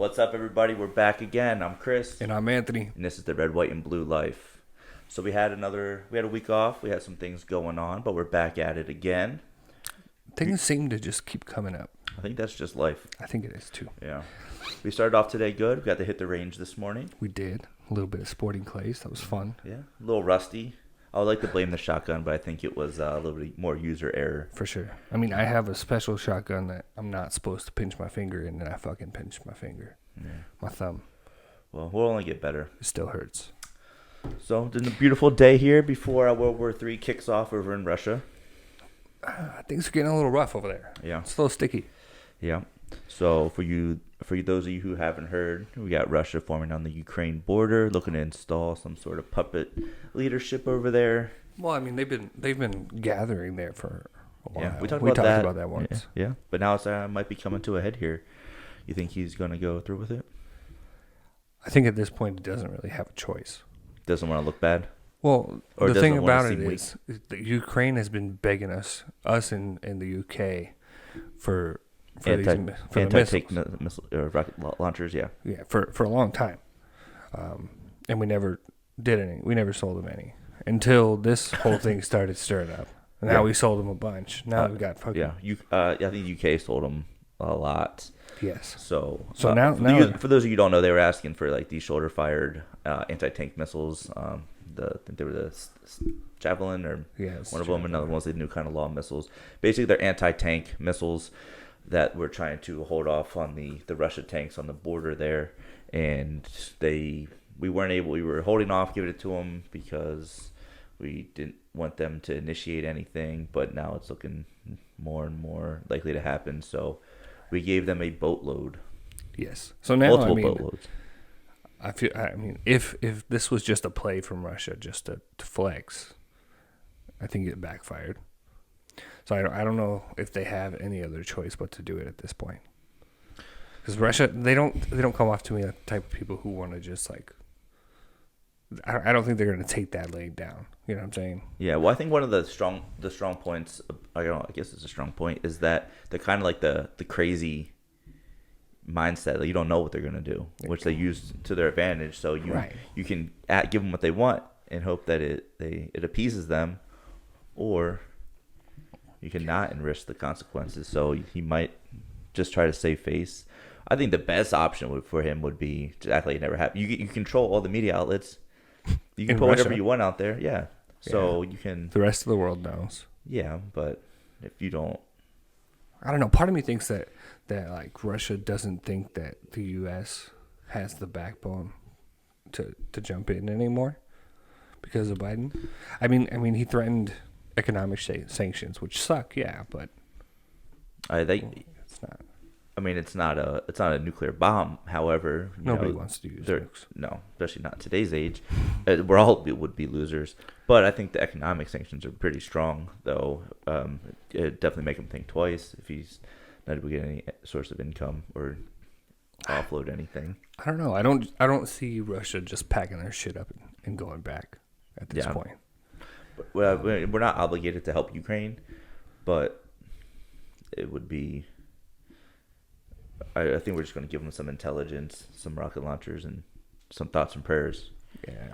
What's up, everybody? We're back again. I'm Chris, And I'm Anthony. and this is the Red, White, and Blue Life. So we had a week off. We had some things going on, but we're back at it again. Things seem to just keep coming up. I think that's just life. I think it is too. Yeah. We started off today good. We got to hit the range this morning. We did a little bit of sporting clays. That was fun. Yeah. A little rusty. I would like to blame the shotgun, but I think it was a little bit more user error. For sure. I mean, I have a special shotgun that I'm not supposed to pinch my finger in, and I fucking pinched my finger. Yeah. My thumb. Well, we'll only get better. It still hurts. So, it's a beautiful day here before World War III kicks off over in Russia. Things are getting a little rough over there. Yeah. It's a little sticky. Yeah. So for those of you who haven't heard, we got Russia forming on the Ukraine border, looking to install some sort of puppet leadership over there. Well, I mean, they've been gathering there for a while. Yeah, we talked about about that once. Yeah. But now it's might be coming to a head here. You think he's going to go through with it? I think at this point it doesn't really have a choice. Doesn't want to look bad? Well, Or the thing doesn't wanna about it seem is that Ukraine has been begging us in the UK for the Anti-tank missiles. missile rocket launchers, yeah. Yeah, for a long time, and we never did any. We never sold them any until this whole thing started stirring up. And now we sold them a bunch. Now we got fucking I think UK sold them a lot. yes. So now for those of you who don't know, they were asking for like these shoulder-fired anti-tank missiles. I think they were the Javelin or one of them. Another one was the new kind of long missiles. Basically, they're anti-tank missiles that were trying to hold off on the Russia tanks on the border there, and we weren't able. We were holding off, giving it to them because we didn't want them to initiate anything. But now it's looking more and more likely to happen. So we gave them a boatload. Yes. So now Multiple boatloads. I mean, if this was just a play from Russia just to flex, I think it backfired. So I don't know if they have any other choice but to do it at this point. Because Russia, they don't come off to me the type of people who want to just like. I don't think they're going to take that leg down. You know what I'm saying? Yeah. Well, I think one of the strong points. I guess it's a strong point is that they're kind of like the crazy mindset. Like you don't know what they're going to do, which they use to their advantage. So you can give them what they want and hope that it appeases them, or you cannot and risk the consequences. So he might just try to save face. I think the best option for him would be to act like it never happened. You control all the media outlets. You can put whatever you want out there. Yeah. So you can. The rest of the world knows. Yeah, but if you don't. I don't know. Part of me thinks that like Russia doesn't think that the U.S. has the backbone to jump in anymore because of Biden. I mean, he threatened economic sanctions, which suck. Yeah, but I think it's not. I mean, it's not a nuclear bomb. However, nobody wants to use nukes. No, especially not today's age. We're all would be losers. But I think the economic sanctions are pretty strong, though. It definitely make him think twice if he's not able to get any source of income or offload anything. I don't know. I don't see Russia just packing their shit up and going back at this point. Well, we're not obligated to help Ukraine, but it would be. I think we're just going to give them some intelligence, some rocket launchers, and some thoughts and prayers. Yeah.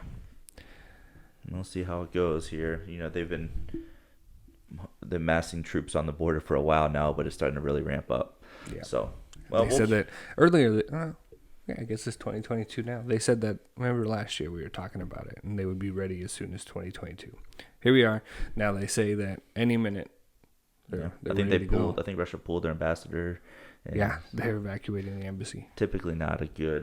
And we'll see how it goes here. they've been massing troops on the border for a while now, but it's starting to really ramp up. Yeah. So, they said that earlier. I guess it's 2022 now. They said that. Remember last year we were talking about it, and they would be ready as soon as 2022. Here we are. Now they say that any minute. I think they pulled. I think Russia pulled their ambassador. Yeah, they're evacuating the embassy. Typically not a good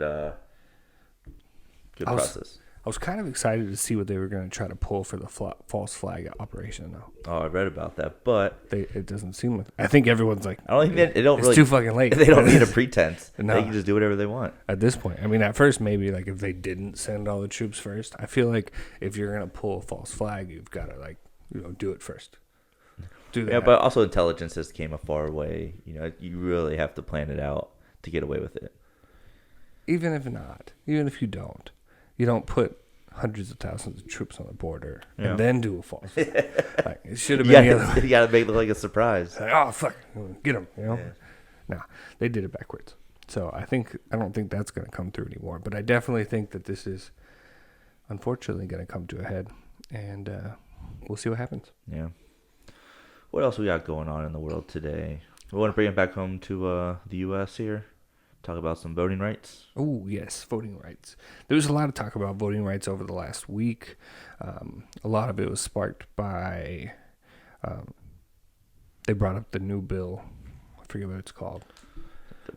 process. I was kind of excited to see what they were going to try to pull for the false flag operation, though. Oh, I read about that, but it doesn't seem like. I think everyone's like, I don't think it's too fucking late. They don't need a pretense. No. They can just do whatever they want at this point. I mean, at first, maybe like if they didn't send all the troops first, I feel like if you're going to pull a false flag, you've got to do it first. Yeah, but also intelligence just came a far way. You really have to plan it out to get away with it. Even if you don't put hundreds of thousands of troops on the border and then do a false flag. It should have been the other way. You got to make it look like a surprise. Oh, fuck. Get them, Yeah. No, they did it backwards. So I don't think that's going to come through anymore. But I definitely think that this is unfortunately going to come to a head, and we'll see what happens. Yeah. What else we got going on in the world today? We want to bring it back home to the U.S. here. Talk about some voting rights. Oh, yes, voting rights. There was a lot of talk about voting rights over the last week. A lot of it was sparked by, they brought up the new bill. I forget what it's called.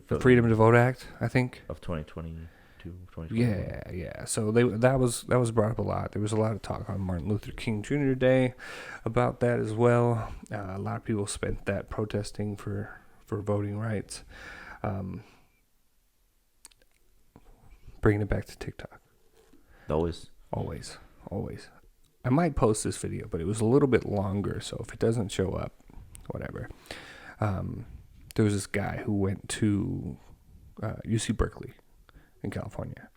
The Freedom to Vote Act, I think. Of 2022, 2021. Yeah. So that was brought up a lot. There was a lot of talk on Martin Luther King Jr. Day about that as well. A lot of people spent that protesting for voting rights. Bringing it back to TikTok. Always. I might post this video, but it was a little bit longer, so if it doesn't show up, whatever. There was this guy who went to UC Berkeley in California,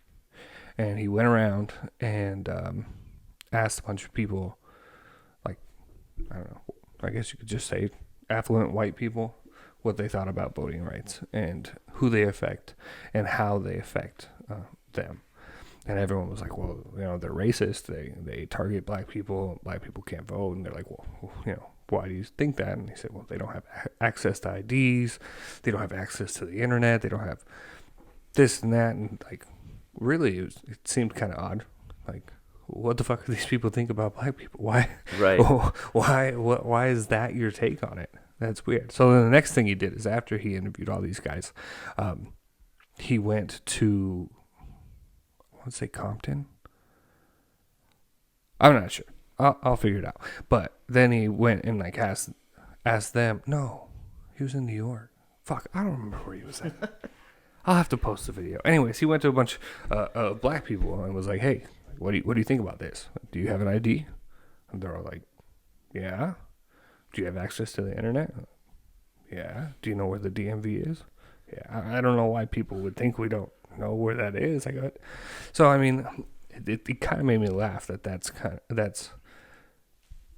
and he went around and asked a bunch of people, like, I don't know, I guess you could just say affluent white people, what they thought about voting rights and who they affect and how they affect them. And everyone was like, well, they're racist. They target black people. Black people can't vote. And they're like, well, why do you think that? And he said, well, they don't have access to IDs. They don't have access to the internet. They don't have this and that. And like, really, it seemed kind of odd. Like, what the fuck do these people think about black people? Why? Right. Why is that your take on it? That's weird. So then the next thing he did is after he interviewed all these guys, he went to, I want to say Compton. I'm not sure. I'll figure it out. But then he went and like asked them. No, he was in New York. Fuck, I don't remember where he was at. I'll have to post the video. Anyways, he went to a bunch of black people and was like, "Hey, what do you think about this? Do you have an ID?" And they're all like, "Yeah." Do you have access to the internet? Yeah. Do you know where the DMV is? Yeah. I don't know why people would think we don't know where that is. So I mean, it kind of made me laugh that's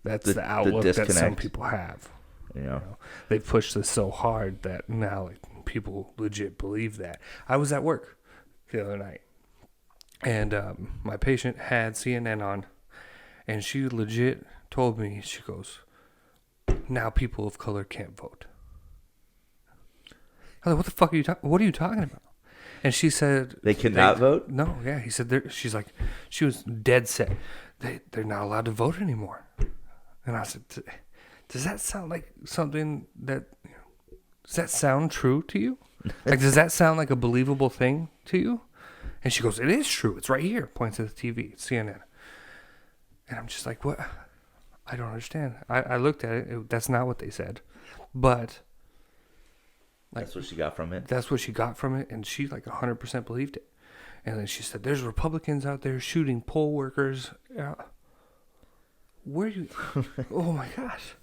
the outlook that some people have. They pushed this so hard that now like, people legit believe that. I was at work the other night, and my patient had CNN on, and she legit told me, she goes, now people of color can't vote. I was like, what the fuck are you talking? What are you talking about? And she said they cannot vote. No, yeah. He said she's like, she was dead set. They're not allowed to vote anymore. And I said, does that sound like something that? Does that sound true to you? Like, does that sound like a believable thing to you? And she goes, it is true. It's right here. Points at the TV, CNN. And I'm just like, what? I don't understand. I looked at it. That's not what they said. But like, that's what she got from it. That's what she got from it. And she like 100% believed it. And then she said, there's Republicans out there shooting poll workers. Where you? Oh my gosh.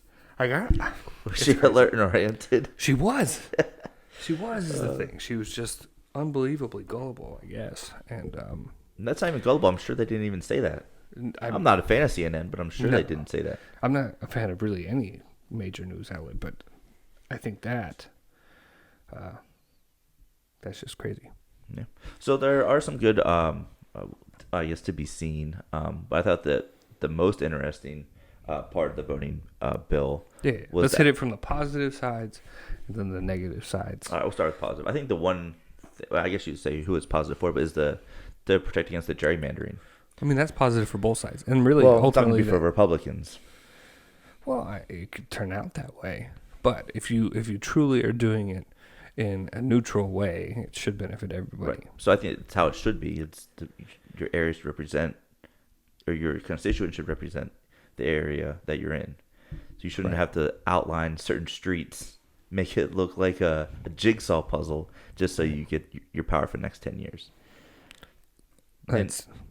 Was she alert and oriented? She was. She was is the thing. She was just unbelievably gullible, I guess. And that's not even gullible. I'm sure they didn't even say that. I'm not a fan of CNN, but I'm sure they didn't say that. I'm not a fan of really any major news outlet, but I think that's just crazy. Yeah. So there are some good, I guess, to be seen. But I thought that the most interesting part of the voting bill. Yeah. Let's hit it from the positive sides and then the negative sides. All right, we'll start with positive. I think the one, I guess you'd say who it's positive for, but is the protect against the gerrymandering. I mean, that's positive for both sides, and really, ultimately, ultimately, for Republicans. Well, it could turn out that way, but if you truly are doing it in a neutral way, it should benefit everybody. Right. So I think it's how it should be. It's your areas represent, or your constituent should represent the area that you're in. So you shouldn't have to outline certain streets, make it look like a jigsaw puzzle, just so you get your power for the next 10 years.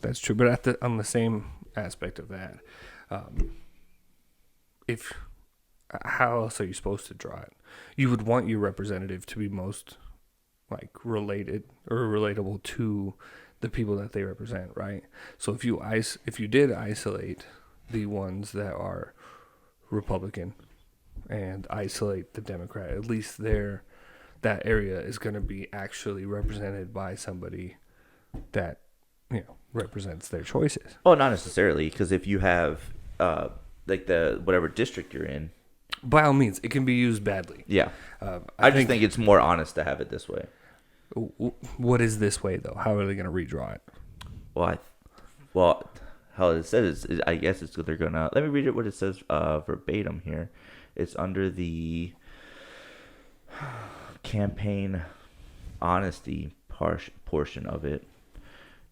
That's true, but on the same aspect of that, how else are you supposed to draw it? You would want your representative to be most like related or relatable to the people that they represent, right? So if you did isolate the ones that are Republican and isolate the Democrat, at least their that area is going to be actually represented by somebody that, represents their choices. Oh, not necessarily, because if you have like the whatever district you're in, By all means, it can be used badly. yeah. I just think it's more honest to have it this way. What is this way, though? How are they going to redraw it? Well, how it says is I guess it's they're gonna. Let me read it. What it says verbatim here. It's under the campaign honesty portion of it,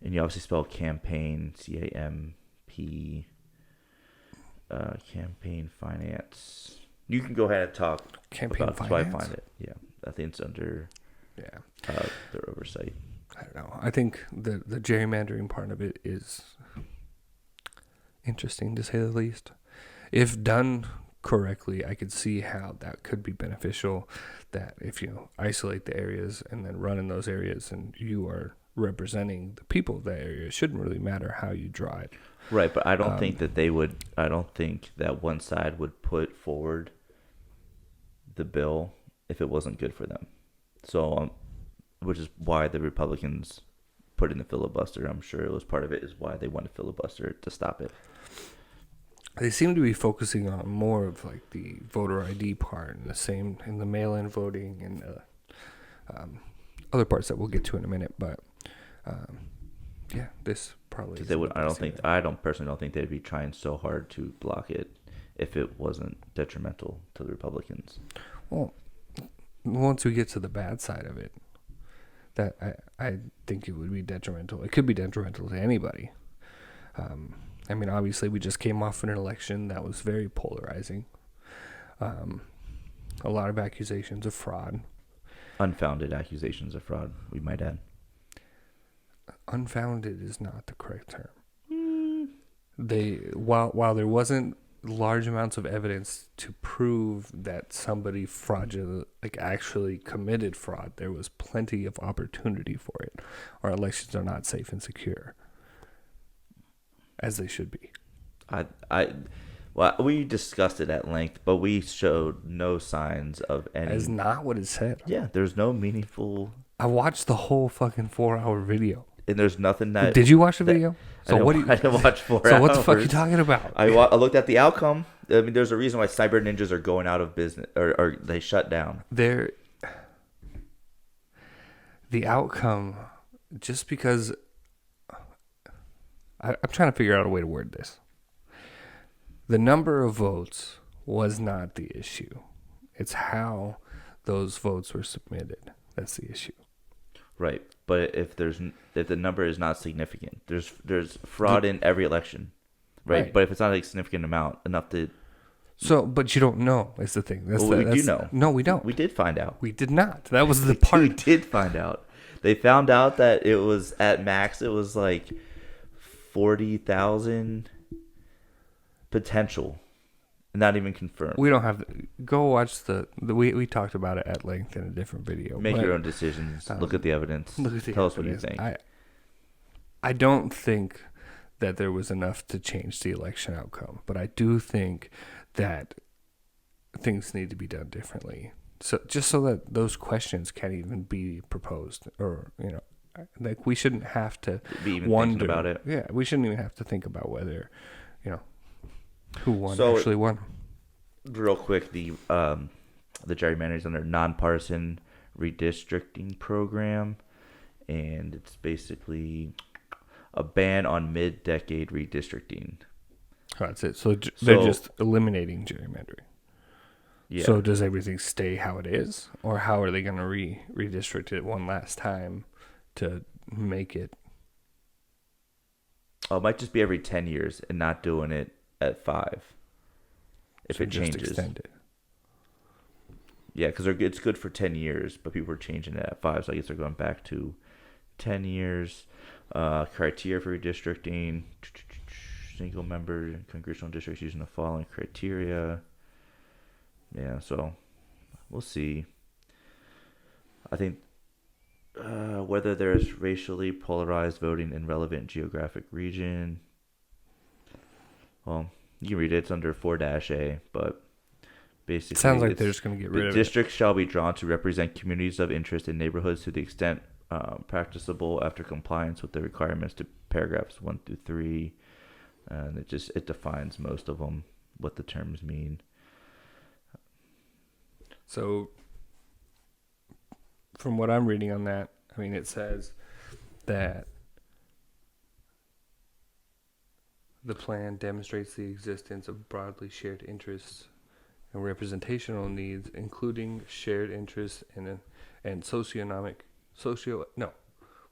and you obviously spell campaign CAMP. Campaign finance. You can go ahead and talk Campaign about finance? so I find it. Yeah, I think it's under their oversight. I don't know. I think the gerrymandering part of it is interesting, to say the least. If done correctly, I could see how that could be beneficial. That if you isolate the areas and then run in those areas and you are representing the people of that area, it shouldn't really matter how you draw it. Right, but I don't think that they would. I don't think that one side would put forward the bill if it wasn't good for them. So, which is why the Republicans put in the filibuster. I'm sure it was part of it is why they wanted filibuster to stop it. They seem to be focusing on more of like the voter ID part and the same in the mail-in voting and other parts that we'll get to in a minute. But yeah, this probably They would. I don't personally don't think they'd be trying so hard to block it if it wasn't detrimental to the Republicans. Well, once we get to the bad side of it, that I think it would be detrimental. It could be detrimental to anybody. I mean, obviously, we just came off an election that was very polarizing. A lot of accusations of fraud. Unfounded accusations of fraud, we might add. Unfounded is not the correct term. While there wasn't large amounts of evidence to prove that somebody fraudulent, like actually committed fraud, there was plenty of opportunity for it. Our elections are not safe and secure, as they should be. Well, we discussed it at length, but we showed no signs of any. That is not what it said. Yeah, there's no meaningful. I watched the whole fucking 4-hour video. And there's nothing that. Did you watch the video? So I didn't watch 4 hours. So what the fuck are you talking about? I looked at the outcome. I mean, there's a reason why cyber ninjas are going out of business or they shut down. The outcome, just because I'm trying to figure out a way to word this. The number of votes was not the issue. It's how those votes were submitted. That's the issue. Right, but if the number is not significant, there's fraud in every election, right? But if it's not a significant amount, enough to. So, but you don't know is the thing. We do know. No, we don't. We did find out. We did not. That was the part. We did find out. They found out that it was at max. It was like 40,000 potential, not even confirmed. We don't have. Go watch we talked about it at length in a different video. Make your own decisions. Look at the evidence. Tell us what you think. I don't think that there was enough to change the election outcome, but I do think that things need to be done differently. So just so that those questions can't even be proposed, or like we shouldn't have to be even wonder thinking about it. Yeah, we shouldn't even have to think about whether, who won So, actually won. Real quick, the gerrymandering is under nonpartisan redistricting program, and it's basically a ban on mid-decade redistricting. Oh, that's it. So they're just eliminating gerrymandering. Yeah. So does everything stay how it is, or how are they going to redistrict it one last time to make it? Oh, it might just be every 10 years and not doing it at 5. If it changes. Just extend it. Yeah, because it's good for 10 years, but people are changing it at 5, so I guess they're going back to 10 years. Criteria for redistricting. Single member congressional districts using the following criteria. Yeah, so we'll see. I think whether there's racially polarized voting in relevant geographic region. Well, you can read it. It's under 4-A, but Basically, Sounds like it's- they're just going to get rid the of districts shall be drawn to represent communities of interest in neighborhoods to the extent practicable after compliance with the requirements to paragraphs 1 through 3. And it defines most of them, what the terms mean. it. So, from what I'm reading on that, I mean, it says that the plan demonstrates the existence of broadly shared interests and representational needs, including shared interests and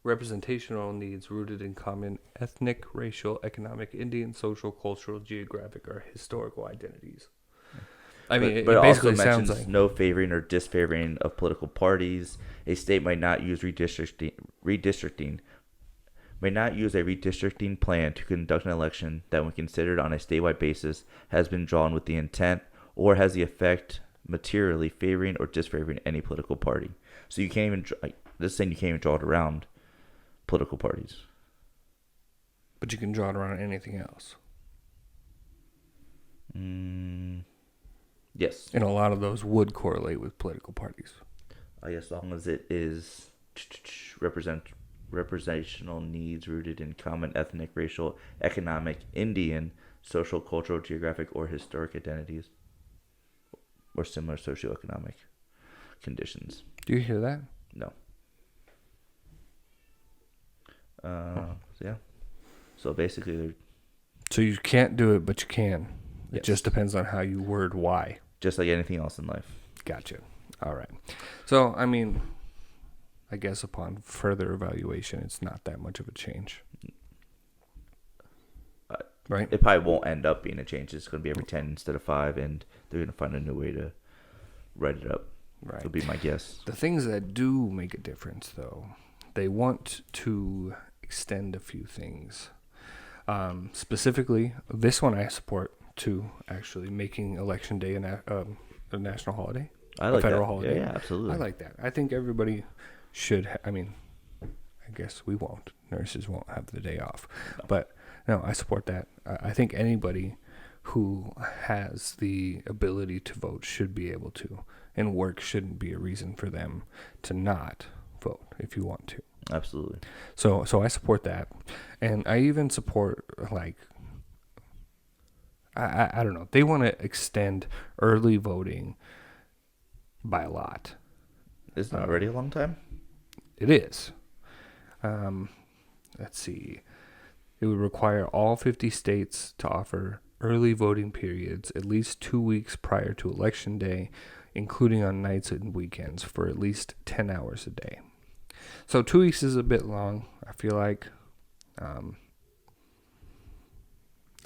representational needs rooted in common ethnic, racial, economic, Indian, social, cultural, geographic, or historical identities. I mean, But it it basically also sounds mentions like no favoring or disfavoring of political parties. A state might not use redistricting may not use a redistricting plan to conduct an election that, when considered on a statewide basis, has been drawn with the intent or has the effect materially favoring or disfavoring any political party. So you can't even this is saying you can't even draw it around political parties. but you can draw it around anything else. Yes. And a lot of those would correlate with political parties. As long as it is representational needs rooted in common ethnic, racial, economic, Indian, social, cultural, geographic, or historic identities, or similar socioeconomic conditions. Do you hear that? No. Yeah. So basically, So you can't do it, but you can. It Yes. just depends on how you word why. just like anything else in life. Gotcha. All right. So, I mean, I guess upon further evaluation, it's not that much of a change. Right? It probably won't end up being a change. It's going to be every 10 instead of 5, and they're going to find a new way to write it up. Right. Would be my guess. The things that do make a difference, though, they want to extend a few things. Specifically, this one I support too, actually, making Election Day a national holiday. I like a federal that. holiday. Yeah, absolutely. I like that. I think everybody should. I mean, I guess we won't. Nurses won't have the day off. No. But no, I support that. I think anybody who has the ability to vote should be able to, and work shouldn't be a reason for them to not vote if you want to. Absolutely. So I support that, and I even support like. I don't know. They want to extend early voting by a lot. Isn't it already a long time? It is. Let's see. It would require all 50 states to offer early voting periods at least 2 weeks prior to Election Day, including on nights and weekends, for at least 10 hours a day. So 2 weeks is a bit long, I feel like.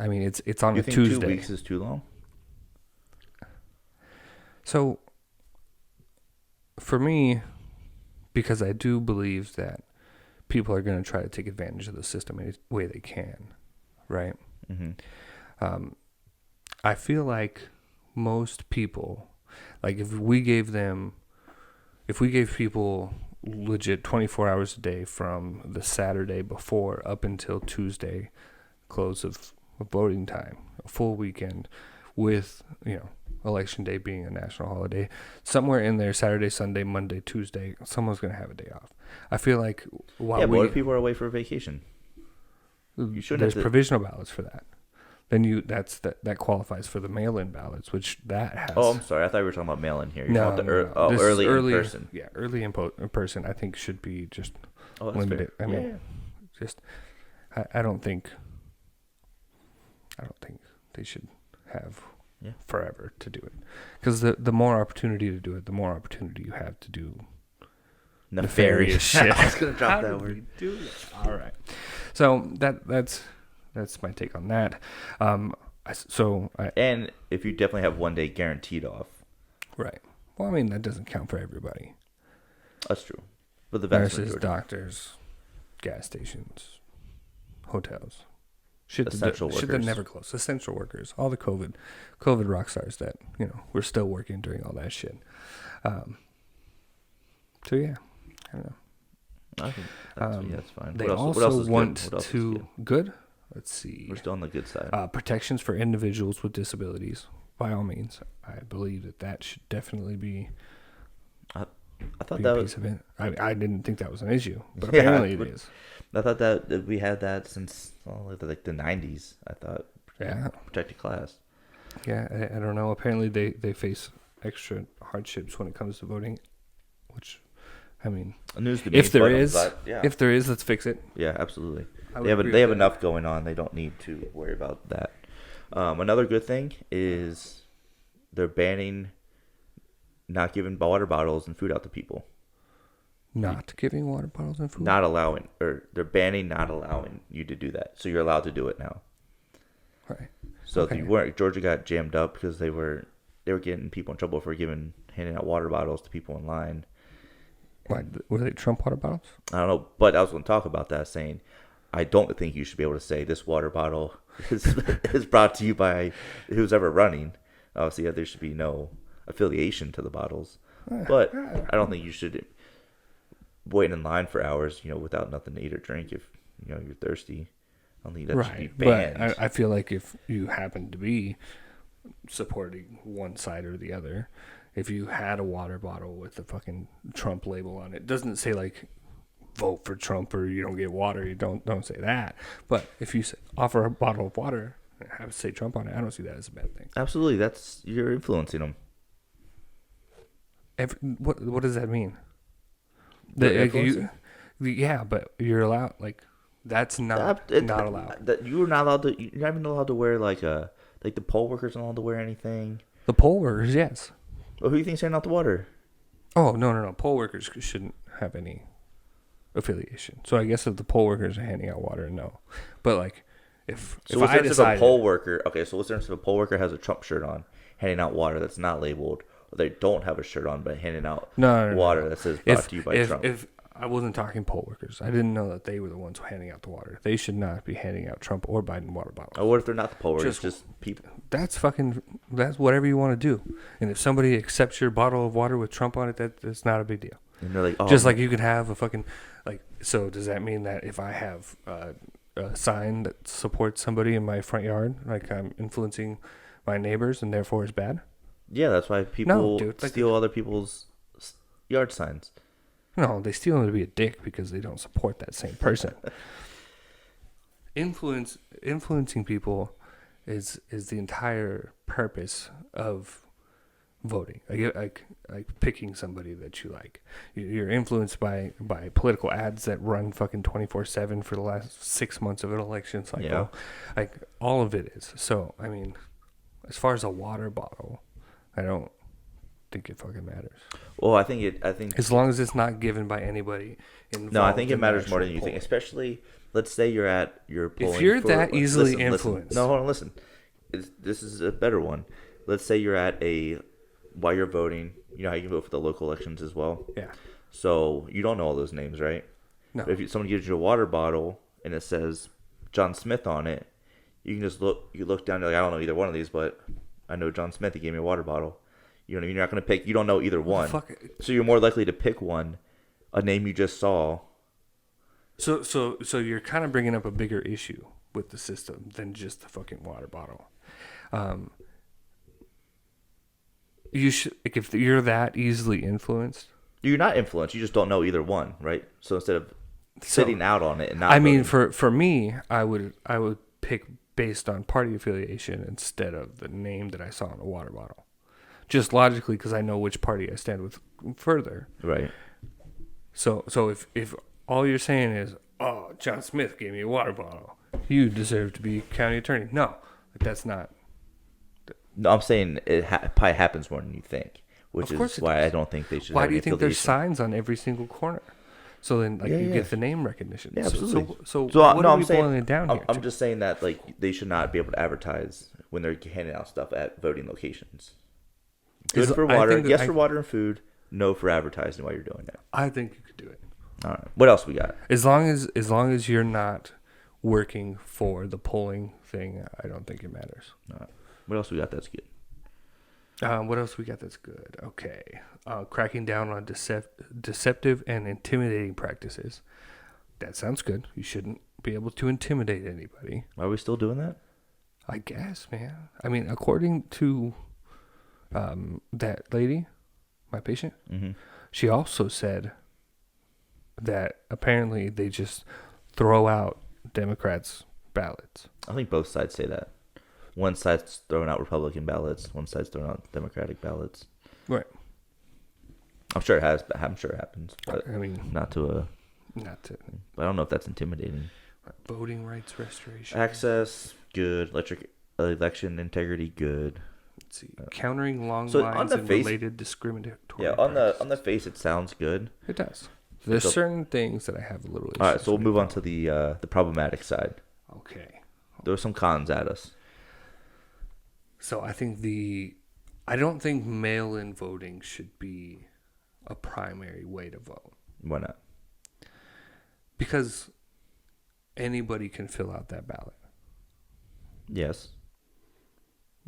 I mean, it's on You a think Tuesday. 2 weeks is too long? So, for me, because I do believe that people are going to try to take advantage of the system any way they can, right? Mm-hmm. I feel like most people, like if we gave people legit 24 hours a day from the Saturday before up until Tuesday, close of voting time, a full weekend with, Election Day being a national holiday, somewhere in there, Saturday, Sunday, Monday, Tuesday, someone's going to have a day off. I feel like while But what if people are away for vacation? You shouldn't there's have to- provisional ballots for that. Then that qualifies for the mail-in ballots, which that has. Oh, I'm sorry. I thought we were talking about mail-in here. You're No, talking no, about no. This is early in person. Yeah, early in person. I think should be just Oh, that's limited. fair. I mean, Yeah. just I don't think they should have forever to do it, because the more opportunity to do it, the more opportunity you have to do nefarious shit. I was gonna drop How that did word. we do that? All right, so that's my take on that. And if you definitely have 1 day guaranteed off, Right. Well, I mean, that doesn't count for everybody. that's true. But the vast Nurses, majority. doctors, gas stations, hotels. Shit Essential that workers. never close. Essential workers. All the COVID rock stars that, we're still working during all that shit. So, yeah. I don't know. I think that's fine. They what else also is want good? What else to... is good? Good? Let's see. We're still on the good side. Protections for individuals with disabilities. by all means, I believe that should definitely be I thought a that piece was. of it. I didn't think that was an issue, but Yeah, apparently it but is. I thought that we had that since like the 90s. I thought Yeah, protected class. yeah. I don't know. Apparently they face extra hardships when it comes to voting, which, I mean, News to me. if there but, is, yeah, if there is, let's fix it. yeah, absolutely. I They would have agree they have with that. enough going on. They don't need to worry about that. Another good thing is they're banning not giving water bottles and food out to people. Not giving water bottles and food. Not allowing, or they're banning not allowing you to do that. So you're allowed to do it now. Right. So Okay. if you weren't, Georgia got jammed up because they were getting people in trouble for handing out water bottles to people in line. Why, were they Trump water bottles? I don't know, but I was going to talk about that, saying I don't think you should be able to say this water bottle is brought to you by who's ever running. Obviously, there should be no affiliation to the bottles, but I don't think you should wait in line for hours, without nothing to eat or drink if you're thirsty. I don't think that should be Right, banned. but I feel like if you happen to be supporting one side or the other, if you had a water bottle with the fucking Trump label on it, doesn't say like vote for Trump or you don't get water, you don't say that. But if you offer a bottle of water and have it say Trump on it, I don't see that as a bad thing. Absolutely, you're influencing them. What does that mean? You're Like, influencing? yeah, but you're allowed, like, that's not allowed. That you're not allowed to. You're not even allowed to wear like the poll workers aren't allowed to wear anything. The poll workers, yes. Well, who do you think's handing out the water? Oh, no. Poll workers shouldn't have any affiliation. So I guess if the poll workers are handing out water, no. But, like, if What's I the difference if a decided... poll worker? Okay, so what's the difference if a poll worker has a Trump shirt on, handing out water that's not labeled, or they don't have a shirt on but handing out No. water that says brought to you by Trump? If I wasn't talking poll workers, I didn't know that they were the ones handing out the water. They should not be handing out Trump or Biden water bottles. Or what if they're not the poll workers? Just- Just people. That's whatever you want to do. And if somebody accepts your bottle of water with Trump on it, that's not a big deal. And they're like, oh, Just like you could have a fucking, like, so does that mean that if I have a sign that supports somebody in my front yard, like I'm influencing my neighbors and therefore it's bad? yeah, that's why people dude, like- steal other people's yard signs. No, they steal them to be a dick because they don't support that same person. Influencing people is the entire purpose of voting. Like picking somebody that you like. You're influenced by political ads that run fucking 24/7 for the last 6 months of an election cycle. Yeah. Like all of it is. So I mean, as far as a water bottle, I don't think it fucking matters. Well, I think As long as it's not given by anybody involved. no, I think it in the matters more actual than you think. polling. Especially, let's say you're polling. you're for, that easily listen. influenced. No, hold on, listen. This is a better one. Let's say you're while you're voting. You know how you can vote for the local elections as well. Yeah. So you don't know all those names, right? No. But if someone gives you a water bottle and it says John Smith on it, you can just look. You look down. You're like, I don't know either one of these, but I know John Smith. He gave me a water bottle. You're not going to pick. You don't know either one. Fuck. So you're more likely to pick a name you just saw. So you're kind of bringing up a bigger issue with the system than just the fucking water bottle. You should, like, if you're that easily influenced. You're not influenced. You just don't know either one, right? So instead of sitting out on it and not, I mean, voting- for me, I would pick based on party affiliation instead of the name that I saw on the water bottle. Just logically, because I know which party I stand with further. right. So if all you're saying is, oh, John Smith gave me a water bottle, you deserve to be county attorney. No, that's not. No, I'm saying it probably happens more than you think, which Of course is it why does. I don't think they should. Why have do you any think there's affiliation. signs on every single corner? So then, like, Yeah, you yeah. get the name recognition. Yeah, So- absolutely. So no, what are I'm we saying, boiling it down here? I'm to? just saying that like they should not be able to advertise when they're handing out stuff at voting locations. Good Is- for I water. think that Yes I- for water and food. No for advertising while you're doing that. I think you could do it All right. What else we got? as long as you're not working for the polling thing. I don't think it matters. All right. What else we got? That's good. What else we got that's good? Okay. Cracking down on deceptive and intimidating practices. That sounds good. You shouldn't be able to intimidate anybody. Are we still doing that? I guess, man. I mean, according to that lady, my patient, Mm-hmm. she also said that apparently they just throw out Democrats' ballots. I think both sides say that. One side's throwing out Republican ballots. One side's throwing out Democratic ballots. Right. I'm sure it has. I'm sure it happens, but I mean, not to a. not to I don't know if that's intimidating. voting rights restoration. Access, good. Election integrity, good. Let's see. Countering long So on lines the and face- related discriminatory. Yeah, on the face, it sounds good. It does. There's So- certain things that I have a little. All right, issues so we'll with. move on to the problematic side. Okay. There were some cons at us. So I think I don't think mail-in voting should be a primary way to vote Why not? because anybody can fill out that ballot. Yes.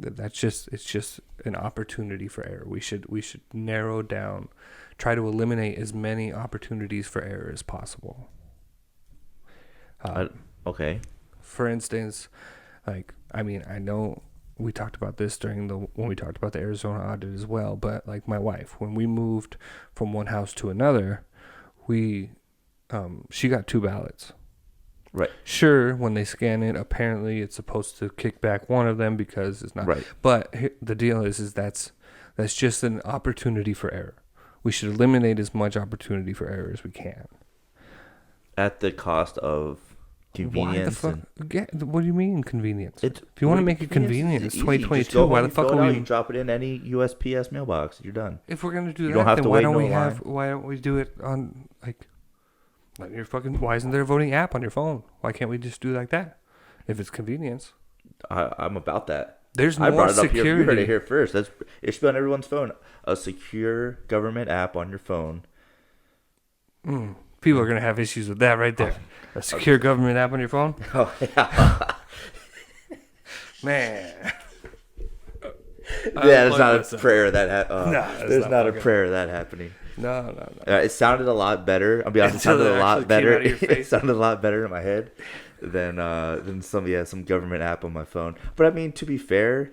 It's just an opportunity for error. We should narrow down, try to eliminate as many opportunities for error as possible. Okay. For instance, I know we talked about this when we talked about the Arizona audit as well, but like my wife, when we moved from one house to another, she got 2 ballots. Right. Sure, when they scan it, apparently it's supposed to kick back one of them because it's not. Right. But the deal is that's just an opportunity for error. We should eliminate as much opportunity for error as we can. At the cost of convenience. Why the fuck? What do you mean convenience? If you want to make it convenient, it's 2022. Why the fuck are we? You drop it in any USPS mailbox. You're done. If we're gonna do You that, don't have then to why wait don't no we line. have? Why don't we do it on like your fucking? Why isn't there a voting app on your phone? Why can't we just do it like that? If it's convenience, I'm about that. there's I more brought it up here. security. You heard it here first. It should be on everyone's phone. A secure government app on your phone. People are gonna have issues with that right there. A secure government app on your phone, Oh yeah. man. Yeah, it's not a myself. prayer that No, it's there's not not a fucking- prayer that happening. No. It sounded a lot better. I'll be honest, it Until sounded it a lot actually came better. out of your It face. sounded a lot better in my head than some government app on my phone. But I mean, to be fair,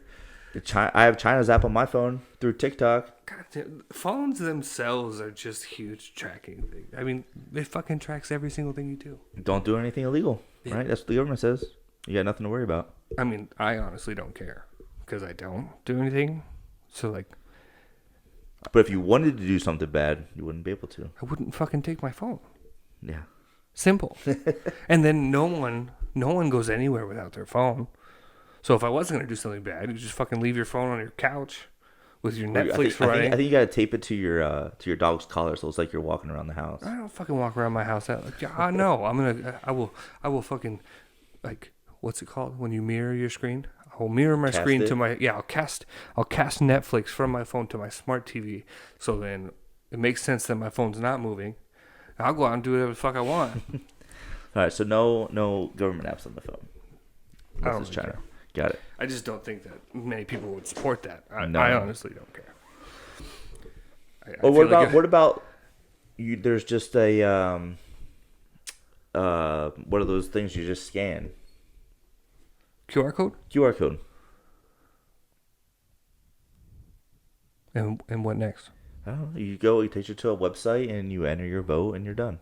I have China's app on my phone through TikTok. God damn, phones themselves are just huge tracking things. I mean, it fucking tracks every single thing you do. Don't do anything illegal, Yeah. right? That's what the government says. You got nothing to worry about. I mean, I honestly don't care because I don't do anything. So like, But if you wanted to do something bad, you wouldn't be able to. I wouldn't fucking take my phone. Yeah. Simple. And then no one goes anywhere without their phone. So if I was gonna do something bad, you just fucking leave your phone on your couch with your Netflix running. I think you got to tape it to your dog's collar, so it's like you're walking around the house. I don't fucking walk around my house out like, no, I will fucking, like, what's it called when you mirror your screen? I will mirror my Cast screen it? to my, I'll cast Netflix from my phone to my smart TV. So then it makes sense that my phone's not moving. I'll go out and do whatever the fuck I want. All right, so no government apps on the phone. I don't This is really China. care. Got it. I just don't think that many people would support that. No. I honestly don't care. I Well, feel like what about you? There's just a what are those things you just scan? QR code? QR code. And what next? I don't know. You go, it takes you to a website, and you enter your vote, and you're done.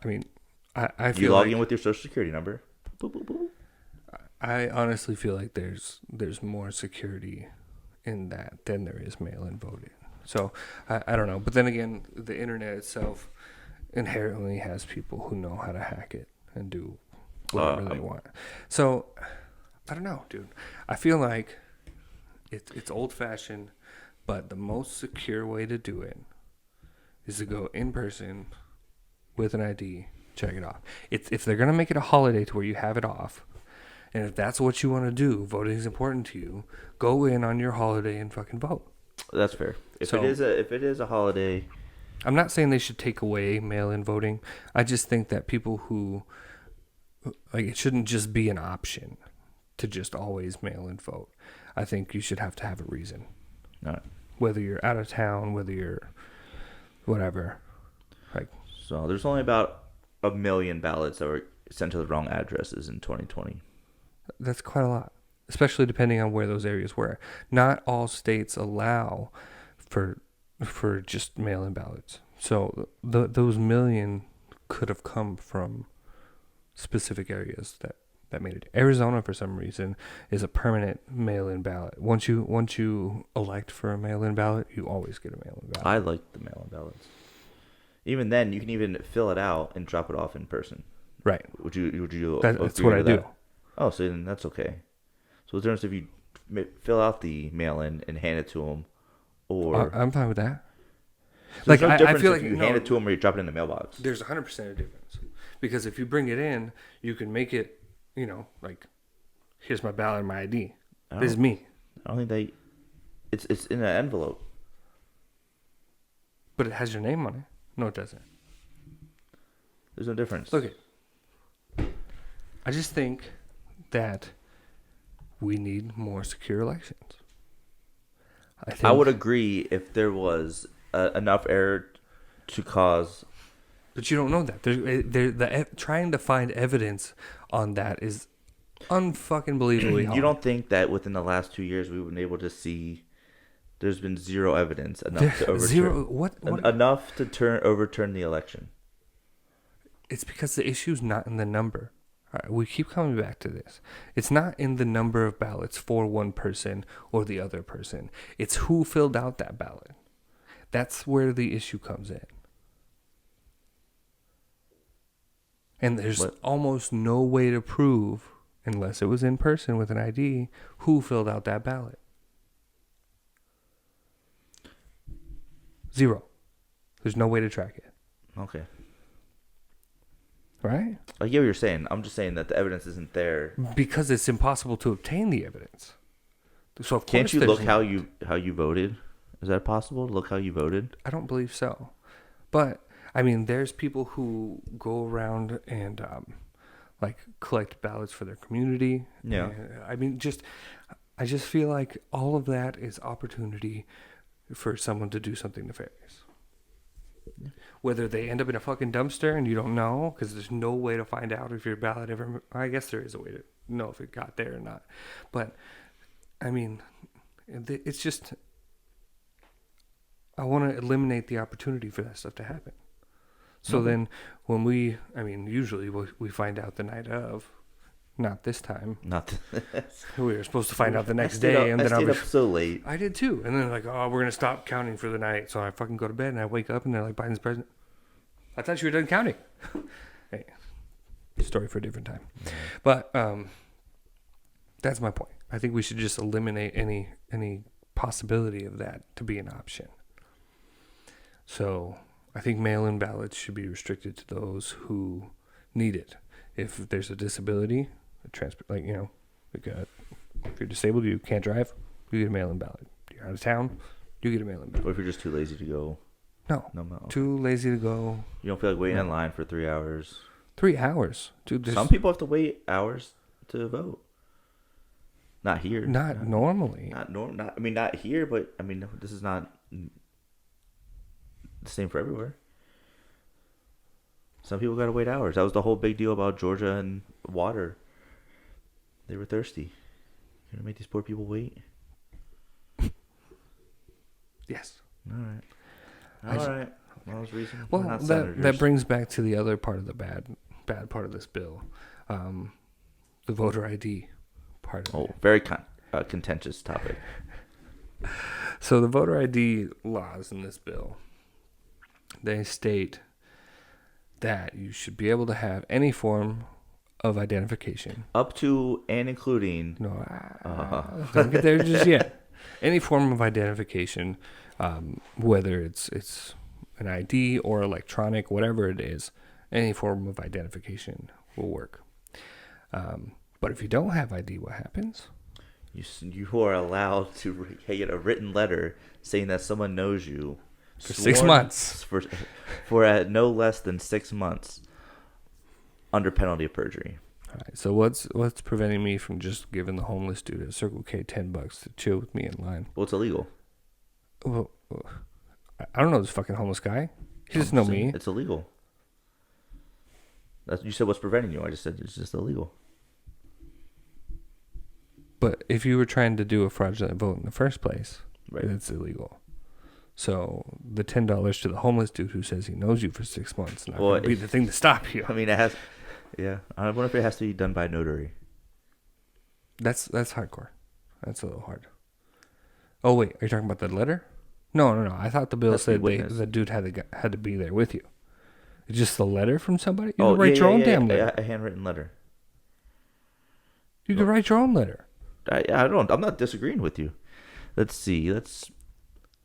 I mean, I You feel log like, in with your social security number. Boop, boop, boop. I honestly feel like there's more security in that than there is mail-in voting. So I don't know. But then again, the internet itself inherently has people who know how to hack it and do whatever they want. So I don't know, dude. I feel like it's old-fashioned, but the most secure way to do it is to go in person with an ID, check it off. If they're gonna make it a holiday to where you have it off, and if that's what you want to do, voting is important to you, go in on your holiday and fucking vote. That's fair. If So- it is a holiday, I'm not saying they should take away mail-in voting. I just think that people who like it shouldn't just be an option to just always mail-in vote. I think you should have to have a reason. all right. Whether you're out of town, whether you're whatever. Like So there's only about 1 million ballots that were sent to the wrong addresses in 2020. that's quite a lot. especially depending on where those areas were. Not all states allow for just mail-in ballots. So those million could have come from specific areas that made it. Arizona, for some reason, is a permanent mail-in ballot. Once you elect for a mail-in ballot, you always get a mail-in ballot. I like the mail-in ballots. Even then, you can even fill it out and drop it off in person. Right. Would you? That's agree what I with do. that? Oh, so then that's okay. So, in terms if you fill out the mail-in and hand it to them, or I'm fine with that. so Like, there's no I difference feel if like- you no. hand it to them or you drop it in the mailbox. There's 100% a difference. Because if you bring it in, you can make it, like, here's my ballot and my ID. This is me. I don't think it's in an envelope. But it has your name on it. No, it doesn't. There's no difference. Look I just think that we need more secure elections. I would agree if there was enough error to cause. But you don't know that. Trying to find evidence on that is unfucking believably hard. You don't think that within the last 2 years we've been able to see? There's been zero evidence enough to overturn enough to overturn the election. It's because the issue's not in the number. All right, we keep coming back to this. It's not in the number of ballots for one person or the other person. It's who filled out that ballot. That's where the issue comes in. And there's almost no way to prove, unless it was in person with an ID, who filled out that ballot. Zero. There's no way to track it. Okay. Right? I get what you're saying. I'm just saying that the evidence isn't there. Because it's impossible to obtain the evidence. So of Can't course you there's look how you voted? Is that possible? To look how you voted? I don't believe so. But I mean, there's people who go around and like collect ballots for their community. Yeah. I mean, I just feel like all of that is opportunity for someone to do something nefarious. Yeah. Whether they end up in a fucking dumpster and you don't know, because there's no way to find out if your ballot ever. I guess there is a way to know if it got there or not. But I mean, it's just. I want to eliminate the opportunity for that stuff to happen. So then when usually we find out the night of, not this time. We were supposed to find out the next day. And then I stayed up so late. I did too. And then like, oh, we're going to stop counting for the night. So I fucking go to bed and I wake up and they're like, Biden's president. I thought you were done counting. Hey, story for a different time. Mm-hmm. But that's my point. I think we should just eliminate any possibility of that to be an option. So I think mail-in ballots should be restricted to those who need it. If there's a disability, if you're disabled, you can't drive, you get a mail-in ballot. You're out of town, you get a mail-in ballot. What if you're just too lazy to go? No. Okay. Too lazy to go. You don't feel like waiting in line for 3 hours? 3 hours. Dude, some people have to wait hours to vote. Not here. Not normally. Not here, but this is not the same for everywhere. Some people got to wait hours. That was the whole big deal about Georgia and water. They were thirsty. You're gonna make these poor people wait? Yes. All right. Well, was reason. Well, that brings back to the other part of the bad part of this bill, the voter ID part of it. Very contentious topic. So the voter ID laws in this bill, they state that you should be able to have any form of identification. Up to and including. No, don't get there just yet. Any form of identification, whether it's an ID or electronic, whatever it is, any form of identification will work. But if you don't have ID, what happens? You are allowed to get a written letter saying that someone knows you. For 6 months. For no less than 6 months under penalty of perjury. All right, so what's preventing me from just giving the homeless dude at Circle K $10 to chill with me in line? Well, it's illegal. Well, I don't know this fucking homeless guy. He doesn't know me. It's illegal. You said what's preventing you. I just said it's just illegal. But if you were trying to do a fraudulent vote in the first place, Right. it's illegal. So the $10 to the homeless dude who says he knows you for 6 months is not Well, going to be the thing to stop you. I mean, it has. Yeah, I wonder if it has to be done by notary. That's hardcore. That's a little hard. Oh wait, are you talking about the letter? No. I thought the bill Has to be said witnessed. the dude had to be there with you. It's just the letter from somebody. You can write your own damn letter. A handwritten letter. You can write your own letter. I'm not disagreeing with you. Let's see. You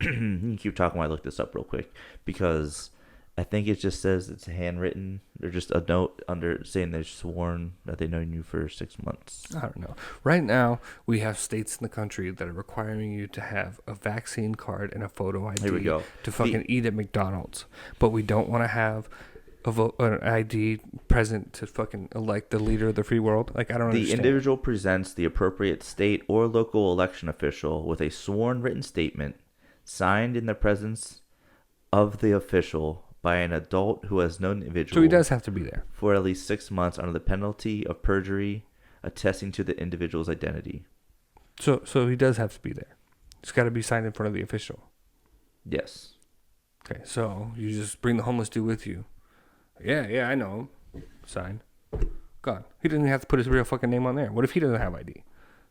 can keep talking while I look this up real quick, because I think it just says it's handwritten. There's just a note under saying they're sworn that they've known you for 6 months. I don't know. Right now, we have states in the country that are requiring you to have a vaccine card and a photo ID Here we go. to fucking eat at McDonald's. But we don't want to have an ID present to fucking elect the leader of the free world. Like, I don't The understand. individual presents the appropriate state or local election official with a sworn written statement signed in the presence of the official by an adult who has known the individual So he does have to be there. for at least 6 months under the penalty of perjury, attesting to the individual's identity. So he does have to be there. It's got to be signed in front of the official. Yes. Okay, so you just bring the homeless dude with you. Yeah, I know him. Sign. Gone. He doesn't even have to put his real fucking name on there. What if he doesn't have ID?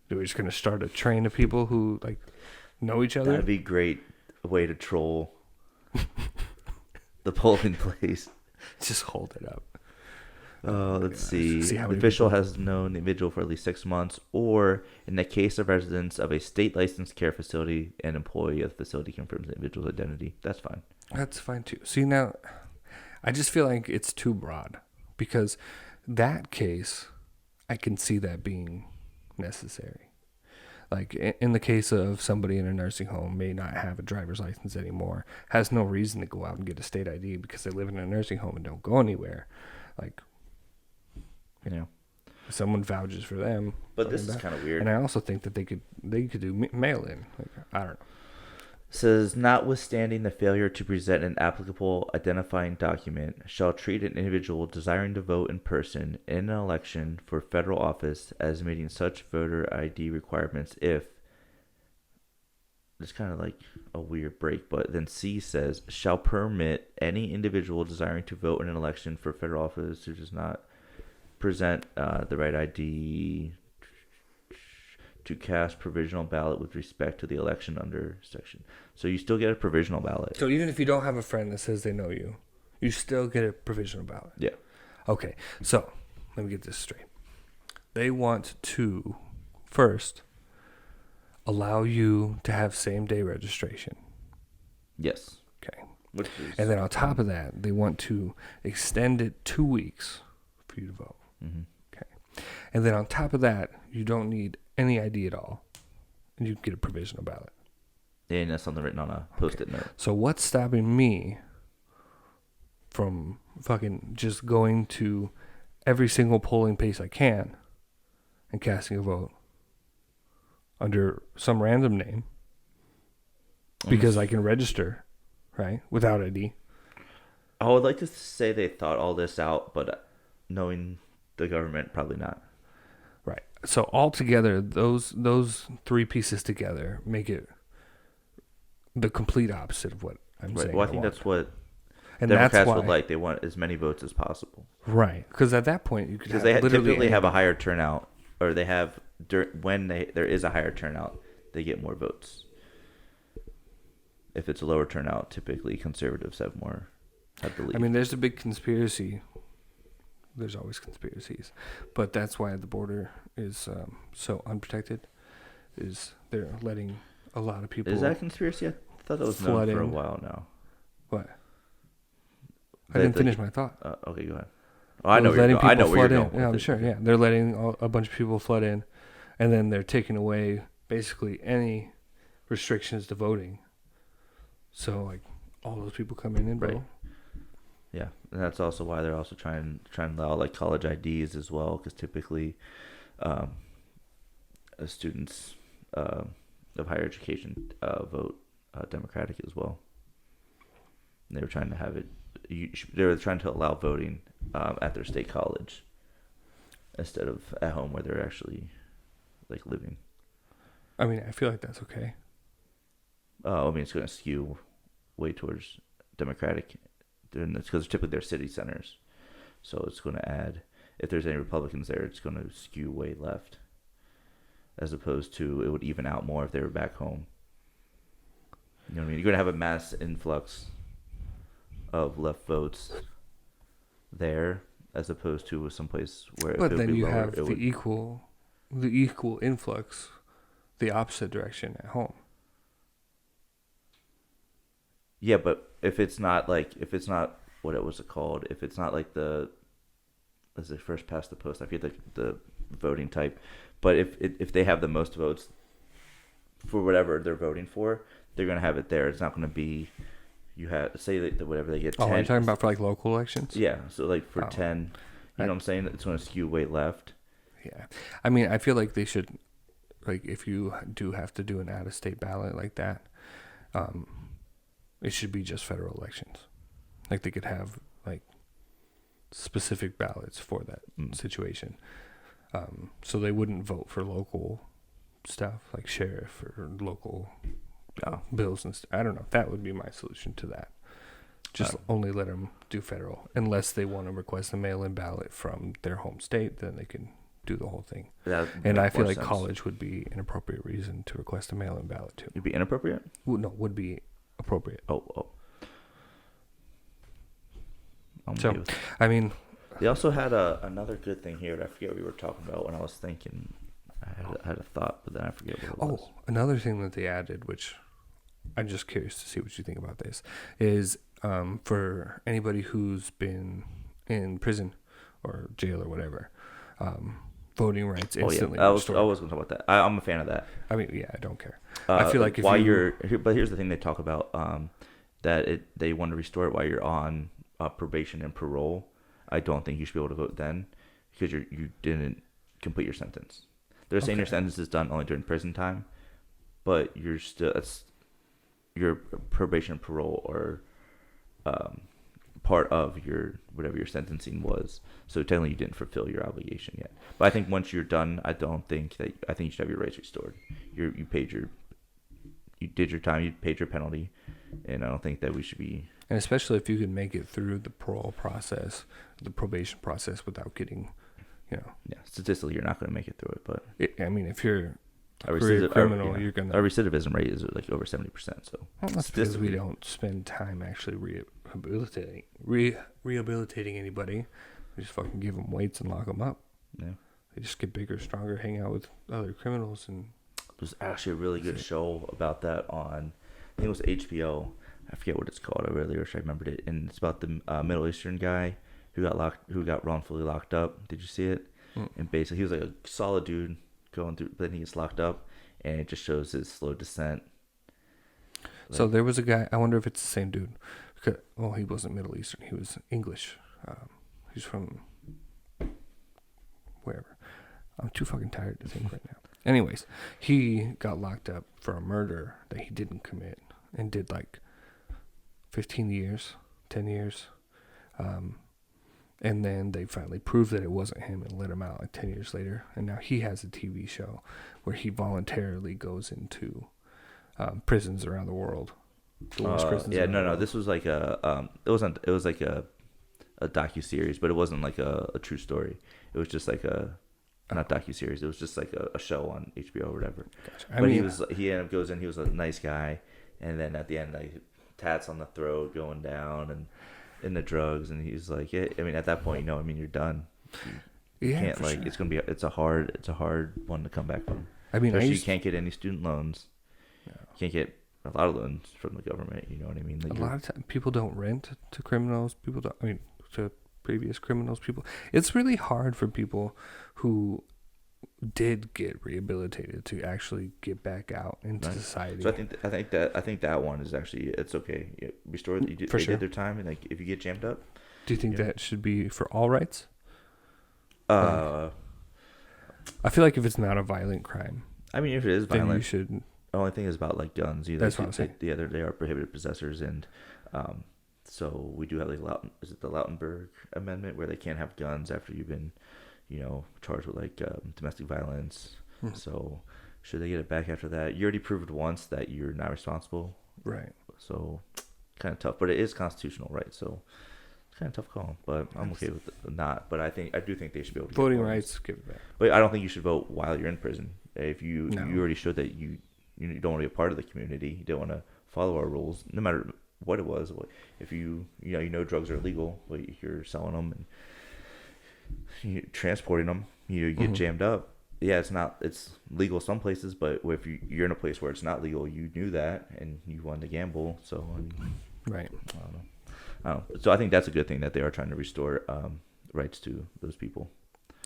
Do we just gonna start a train of people who like know each other? That'd be a great way to troll the polling place. Just hold it up. Let's see. See how The many official people- has known the individual for at least 6 months, or in the case of residents of a state licensed care facility, an employee of the facility confirms the individual's identity. That's fine. That's fine too. See, now, I just feel like it's too broad, because that case, I can see that being necessary. Like in the case of somebody in a nursing home may not have a driver's license anymore, has no reason to go out and get a state ID because they live in a nursing home and don't go anywhere. Like, Yeah. if someone vouches for them. But this fucking is that. kind of weird. And I also think that they could do mail in. Like, I don't know. Says, notwithstanding the failure to present an applicable identifying document, shall treat an individual desiring to vote in person in an election for federal office as meeting such voter ID requirements if. It's kind of like a weird break, but then C says, shall permit any individual desiring to vote in an election for federal office who does not present the right ID to cast provisional ballot with respect to the election under section. So you still get a provisional ballot. So even if you don't have a friend that says they know you, you still get a provisional ballot. Yeah. Okay, so let me get this straight. They want to first allow you to have same day registration. Yes. Okay. Which is, And then on top of that, they want to extend it 2 weeks for you to vote. Mhm. Okay. And then on top of that, you don't need any ID at all. And you get a provisional ballot. And that's something written on a post-it note. So what's stopping me from fucking just going to every single polling place I can and casting a vote under some random name because I can register, right, without ID? I would like to say they thought all this out, but knowing the government, probably not. Right. So altogether, those three pieces together make it the complete opposite of what I'm Right. saying. Well, I think that's what and Democrats that's why, would like. They want as many votes as possible. right? Because at that point, you could Because have they literally typically have a anybody. higher turnout, or they have when there is a higher turnout, they get more votes. If it's a lower turnout, typically conservatives have the lead. I mean, there's a big conspiracy. There's always conspiracies, but that's why the border is so unprotected. Is they're letting a lot of people. Is that a conspiracy? I thought that was known flood for a in. while now. What? I didn't finish my thought. Okay, go ahead. Oh, I know They're where you're going. I know people where you're flood going. in. Yeah, with I'm it. sure. Yeah, they're letting a bunch of people flood in, and then they're taking away basically any restrictions to voting. So like all those people coming in, bro. Right. Yeah, and that's also why they're also trying to allow like college IDs as well, because typically, students of higher education vote Democratic as well. And they were trying to have it. They were trying to allow voting at their state college instead of at home where they're actually like living. I mean, I feel like that's okay. I mean, it's going to skew way towards Democratic, and it's because typically they're city centers, so it's going to add. If there's any Republicans there, it's going to skew way left, as opposed to it would even out more if they were back home. You know what I mean? You're going to have a mass influx of left votes there, as opposed to someplace where But if it would then be you lower, have it the would. equal influx, the opposite direction at home. Yeah, but if it's not what it was called, if it's not like as they first past the post, I forget the voting type, but if they have the most votes for whatever they're voting for, they're gonna have it there. It's not gonna be you have say that whatever they get. Oh, 10, are you talking about for like local elections? Yeah, so like for 10, you I- know what I'm saying? It's gonna skew way left. Yeah. I mean, I feel like they should, like, if you do have to do an out-of-state ballot like that, it should be just federal elections. Like, they could have, like, specific ballots for that situation. So they wouldn't vote for local stuff, like sheriff or local bills and stuff. I don't know. That would be my solution to that. Just only let them do federal. Unless they want to request a mail-in ballot from their home state, then they can do the whole thing. And I feel like college would be an appropriate reason to request a mail-in ballot too. It'd be inappropriate? No, would be appropriate. Oh. So, I mean, they also had another good thing here that I forget what we were talking about when I was thinking. I had a thought, but then I forget what it was. Oh, another thing that they added, which I'm just curious to see what you think about this, is for anybody who's been in prison or jail or whatever, voting rights instantly restored. I was going to talk about that. I'm a fan of that. I mean, yeah, I don't care. I feel like if but here's the thing they talk about, that they want to restore it while you're on probation and parole. I don't think you should be able to vote then because you didn't complete your sentence. They're saying your sentence is done only during prison time, but you're still your probation and parole or part of your whatever your sentencing was. So technically you didn't fulfill your obligation yet. But I think once you're done, I think you should have your rights restored. You did your time, you paid your penalty, and I don't think that we should be. And especially if you can make it through the parole process, the probation process without getting, Yeah, statistically you're not going to make it through it, but I mean, if you're a criminal, you're gonna. Our recidivism rate is like over 70%. So That's because we don't spend time actually rehabilitating anybody. We just fucking give them weights and lock them up. Yeah, they just get bigger, stronger, hang out with other criminals, and there's actually a really good show about that on, I think it was HBO. I forget what it's called. I really wish I remembered it. And it's about the Middle Eastern guy who got wrongfully locked up. Did you see it? And basically, he was like a solid dude going through, but then he gets locked up, and it just shows his slow descent. So there was a guy. I wonder if it's the same dude. Because, well, he wasn't Middle Eastern. He was English. He's from wherever. I'm too fucking tired to think right now. Anyways, he got locked up for a murder that he didn't commit and did like 15 years, 10 years. And then they finally proved that it wasn't him and let him out like 10 years later. And now he has a TV show where he voluntarily goes into prisons around the world. The worst prisons. Yeah, no. This was like it was like a docuseries, but it wasn't like a true story. It was just like not docuseries. It was just like a show on HBO or whatever. Gotcha. He ended up goes in. He was a nice guy, and then at the end, like tats on the throat, going down, and in the drugs, and he's like, yeah. I mean, at that point, you're done. You can't like sure. It's a hard one to come back from. I mean, especially you can't get any student loans. No. You can't get a lot of loans from the government. You know what I mean? Like a lot of times, people don't rent to criminals. People don't. I mean, to previous criminals. It's really hard for people who did get rehabilitated to actually get back out into society. So I think that one is actually, it's okay. Restore they did their time, and like if you get jammed up. Do you think that should be for all rights? I feel like if it's not a violent crime. I mean, if it is violent, then you should. The only thing is about like guns. That's what I'm saying. They are prohibited possessors, and so we do have like is it the Lautenberg Amendment where they can't have guns after you've been, charged with like domestic violence. So Should they get it back after that? You already proved once that you're not responsible, Right. so kind of tough. But it is constitutional, right? So it's kind of tough call. But I'm okay with not. But I do think they should be able to get Voting pardons. rights, give it back. But I don't think you should vote while you're in prison. If No. you already showed that you don't want to be a part of the community, you don't want to follow our rules, no matter what it was. If you know drugs are illegal, but you're selling them and you transporting them, you get Mhm. jammed up. Yeah, it's legal some places, but if you're in a place where it's not legal, you knew that and you wanted to gamble. So I mean, Right. I don't know. So I think that's a good thing that they are trying to restore rights to those people.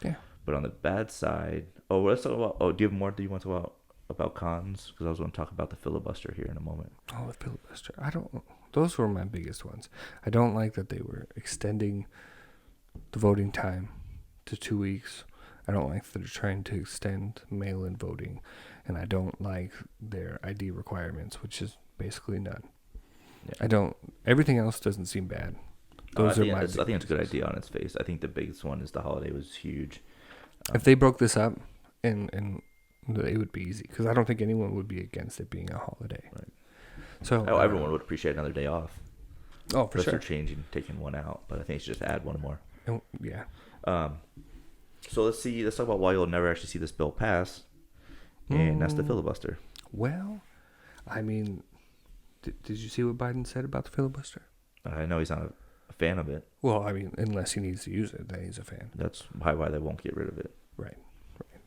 Yeah. But on the bad side, let's talk about. Do you have more? Do you want to talk about cons? Because I was going to talk about the filibuster here in a moment. Oh, the filibuster. Those were my biggest ones. I don't like that they were extending the voting time to 2 weeks. I don't like that they're trying to extend mail-in voting, and I don't like their ID requirements, which is basically none. Yeah. Everything else doesn't seem bad. Those are my. I think it's a good idea on its face. I think the biggest one is the holiday was huge. If they broke this up, and it would be easy, because I don't think anyone would be against it being a holiday. Right. So Everyone would appreciate another day off. Oh, for Unless sure. they're changing, taking one out. But I think you should just add one more. Yeah. So let's talk about why you'll never actually see this bill pass, and that's the filibuster. Well, I mean, did you see what Biden said about the filibuster? I know he's not a fan of it. Well, I mean, unless he needs to use it, then he's a fan. That's why they won't get rid of it. Right.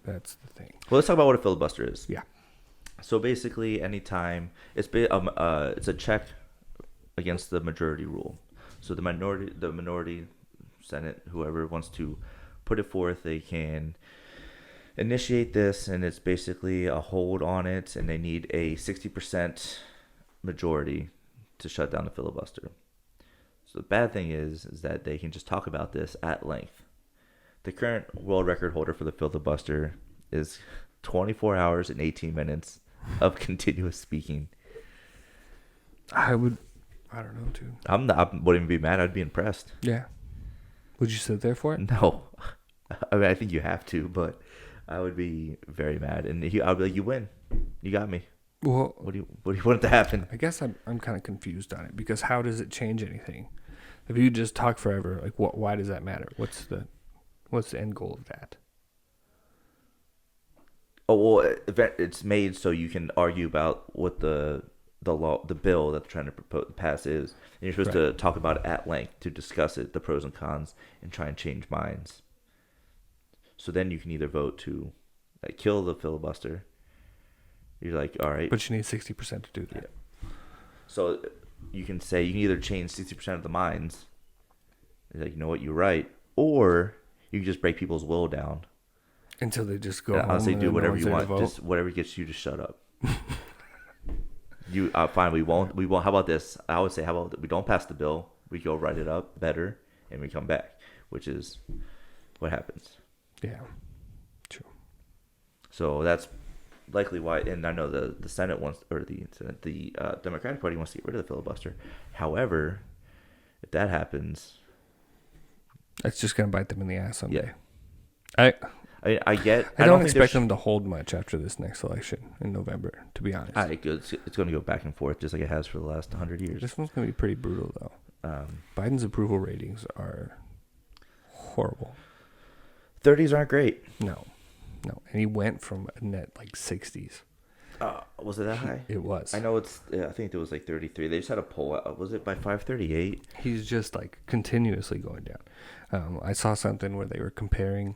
That's the thing. Well, let's talk about what a filibuster is. Yeah. So basically, anytime it's a check against the majority rule. So the minority, Senate, whoever wants to put it forth, they can initiate this, and it's basically a hold on it, and they need a 60% majority to shut down the filibuster. So the bad thing is that they can just talk about this at length. The current world record holder for the filibuster is 24 hours and 18 minutes of continuous speaking. I don't know, dude. I wouldn't even be mad. I'd be impressed. Yeah. Would you sit there for it? No. I mean, I think you have to, but I would be very mad. And I'd be like, you win. You got me. Well, What do you want it to happen? I guess I'm kind of confused on it, because how does it change anything? If you just talk forever, like why does that matter? What's the end goal of that? Oh, well, it's made so you can argue about what the law, the bill that they're trying to pass is. And you're supposed to talk about it at length to discuss it, the pros and cons, and try and change minds. So then you can either vote to kill the filibuster. You're like, all right. But you need 60% to do that. Yeah. So you can say you can either change 60% of the minds. You're like, you know what, you're right. Or you can just break people's will down. Until they just go And home honestly, and do then whatever no you one's want. there to Just whatever gets you to shut up. Fine. We won't. How about this? I would say, how about we don't pass the bill? We go write it up better, and we come back, which is what happens. Yeah. True. So that's likely why. And I know the Senate wants, or the Democratic Party wants to get rid of the filibuster. However, if that happens, That's just gonna bite them in the ass someday. I I don't think expect them to hold much after this next election in November, to be honest. It's going to go back and forth just like it has for the last 100 years. This one's going to be pretty brutal, though. Biden's approval ratings are horrible. 30s aren't great. No. And he went from a net 60s. Was it that high? It was. I know I think it was 33. They just had a poll. Was it by 538? He's just continuously going down. I saw something where they were comparing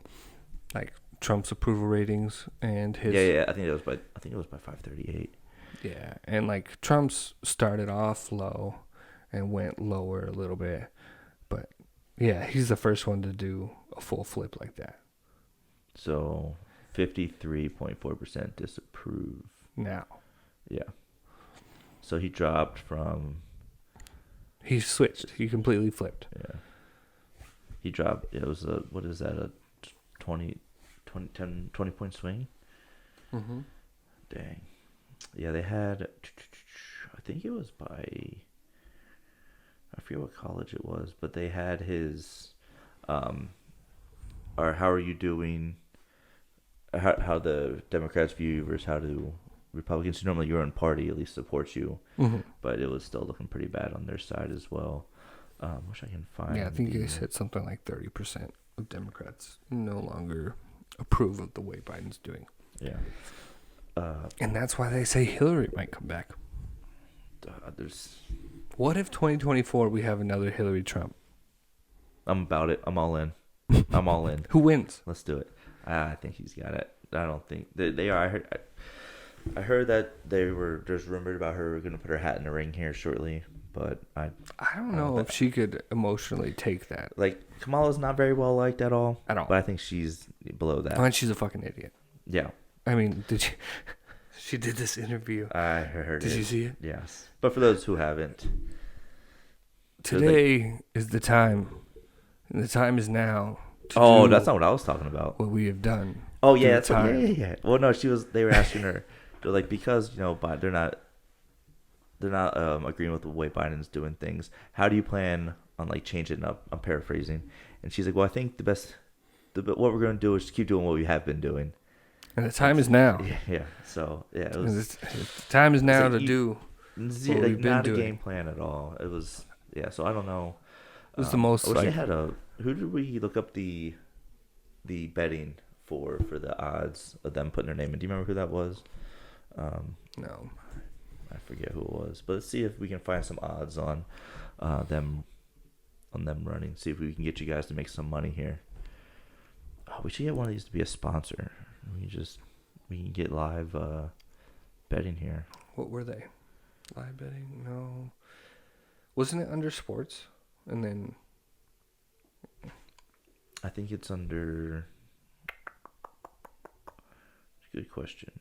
Trump's approval ratings and his. Yeah. I think it was by 538. Yeah, and Trump's started off low and went lower a little bit, but yeah, he's the first one to do a full flip like that. So 53.4% disapprove. Now. Yeah. So he dropped from. He switched. He completely flipped. Yeah. He dropped. It was what is that? A 20 point swing? Mm-hmm. Dang. Yeah, they had. I think it was by. I forget what college it was, but they had his. Or how are you doing? how the Democrats view you versus how do Republicans, who normally your own party at least supports you, but it was still looking pretty bad on their side as well. Wish I can find. Yeah, I think they said something like 30% of Democrats no longer approve of the way Biden's doing. Yeah. And that's why they say Hillary might come back. There's. What if 2024 we have another Hillary Trump? I'm about it. I'm all in. I'm all in. Who wins? Let's do it. I think he's got it. I don't think they are. I heard that there's rumored about her going to put her hat in the ring here shortly, but I don't know if she could emotionally take that. Like Kamala's not very well liked at all. At all. But I think she's below that. And she's a fucking idiot. Yeah. I mean, did you? She did this interview. I heard it. Did you see it? Yes. But for those who haven't, today is the time, and the time is now. Oh, that's not what I was talking about. What we have done. Oh yeah, that's what, yeah. Well, no, they were asking her, they're like, because but they're not agreeing with the way Biden's doing things. How do you plan on like changing it up? I'm paraphrasing, and she's like, well, I think what we're going to do is just keep doing what we have been doing. And the time is now. Yeah. So yeah, it was. The time is now to do. It's what we've been not doing. a game plan at all. It was So I don't know. It was the most. I wish I had who did we look up the betting for the odds of them putting their name in? Do you remember who that was? No. I forget who it was, but let's see if we can find some odds on them running. See if we can get you guys to make some money here. Oh, we should get one of these to be a sponsor. We can get live betting here. What were they? Live betting? No. Wasn't it under sports? And then I think it's under. Good question.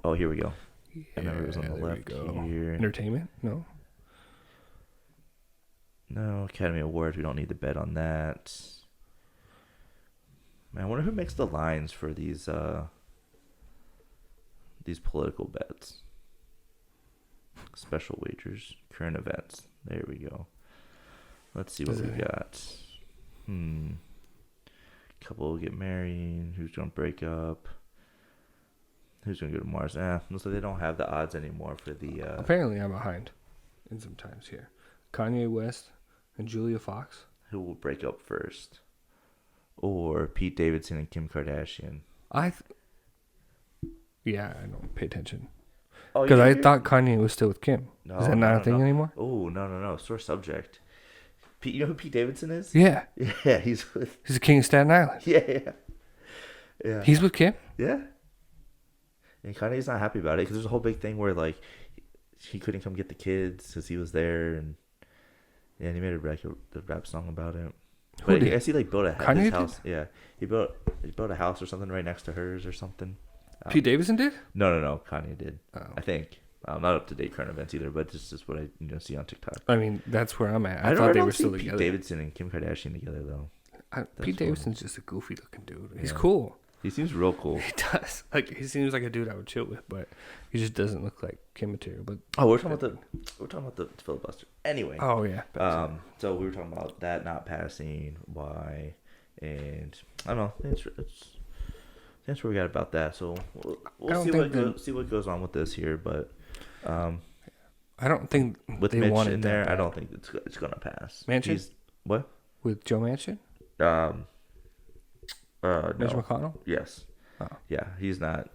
Oh, here we go. I remember it was on the left here. Entertainment? No. No, Academy Awards. We don't need to bet on that. Man, I wonder who makes the lines for these political bets. Special wagers, current events. There we go. Let's see what we got. Couple will get married. Who's gonna break up? Who's gonna go to Mars? Looks like they don't have the odds anymore for the. Apparently, I'm behind. In some times here, Kanye West and Julia Fox. Who will break up first? Or Pete Davidson and Kim Kardashian. Yeah, I don't pay attention. Because I thought Kanye was still with Kim. No, is that not a thing anymore? Oh, no. Sore subject. Pete, you know who Pete Davidson is? Yeah. Yeah, he's the king of Staten Island. Yeah. He's with Kim? Yeah. And Kanye's not happy about it because there's a whole big thing where, like, he couldn't come get the kids because he was there. And he made a rap song about it. But I guess he, like, built his house. Did? Yeah. He built a house or something right next to hers or something. Pete Davidson did? No. Kanye did. Oh. I think. I'm not up to date current events either, but this is what I see on TikTok. I mean, that's where I'm at. I thought they were still together. Pete Davidson and Kim Kardashian together though. Pete Davidson's just a goofy looking dude. He's cool. He seems real cool. He does. Like he seems like a dude I would chill with, but he just doesn't look like Kim material. But we're talking about the filibuster. Anyway. Oh yeah. So we were talking about that not passing. Why? And I don't know. That's what we got about that. So we'll see what goes on with this here, but I don't think with they Mitch wanted in there, that. I don't think it's gonna pass. Manchin? What? With Joe Manchin? No. Mitch McConnell? Yes. Oh. Yeah, he's not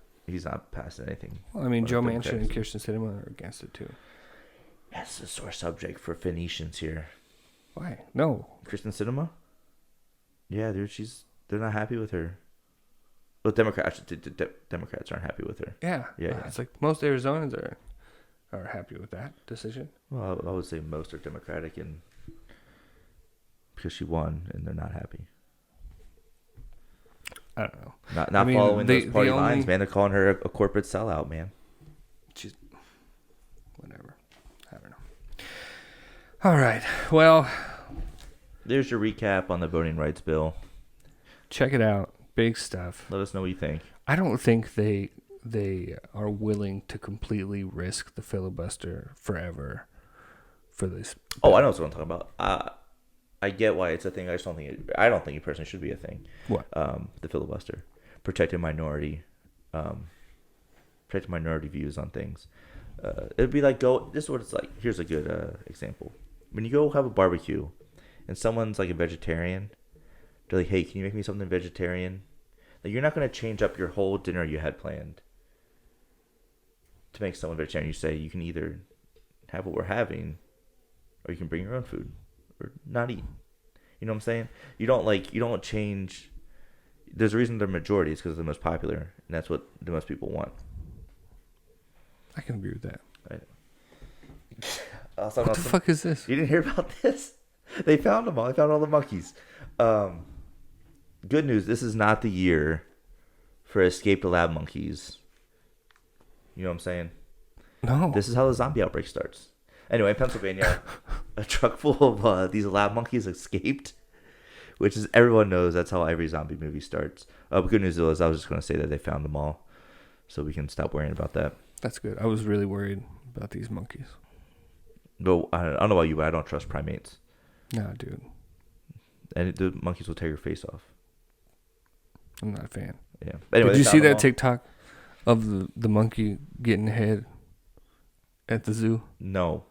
passing anything. Well, I mean, Joe Manchin and Kirsten Sinema are against it too. That's a sore subject for Phoenicians here. Why? No. Kirsten Sinema? Yeah, dude, they're not happy with her. Well, Democrats aren't happy with her. Yeah. It's like most Arizonans are happy with that decision. Well, I would say most are Democratic, and because she won, and they're not happy. I don't know. Not following those party lines, man. They're calling her a corporate sellout, man. She's whatever. I don't know. All right. Well, there's your recap on the voting rights bill. Check it out. Big stuff. Let us know what you think. I don't think they are willing to completely risk the filibuster forever for this. Oh, I know what I'm talking about. I get why it's a thing. I just don't think I don't think it personally should be a thing. What? The filibuster, protecting minority views on things. It'd be like this is what it's like. Here's a good example. When you go have a barbecue, and someone's like a vegetarian, they're like, "Hey, can you make me something vegetarian?" Like, you're not gonna change up your whole dinner you had planned to make someone vegetarian. You say you can either have what we're having, or you can bring your own food, or not eat. You know what I'm saying? You don't change. There's a reason they're majority. It's because they're the most popular, and that's what the most people want. I can agree with that. Right. What the fuck is this? You didn't hear about this? They found them all. They found all the monkeys. Good news. This is not the year for escape the lab monkeys. You know what I'm saying? No. This is how the zombie outbreak starts. Anyway, in Pennsylvania, a truck full of these lab monkeys escaped, which is, everyone knows that's how every zombie movie starts. Good news is, I was just going to say that they found them all, so we can stop worrying about that. That's good. I was really worried about these monkeys. No, I don't know about you, but I don't trust primates. Nah, dude. And the monkeys will tear your face off. I'm not a fan. Yeah. Anyway, did you see that TikTok of the monkey getting head at the zoo? No.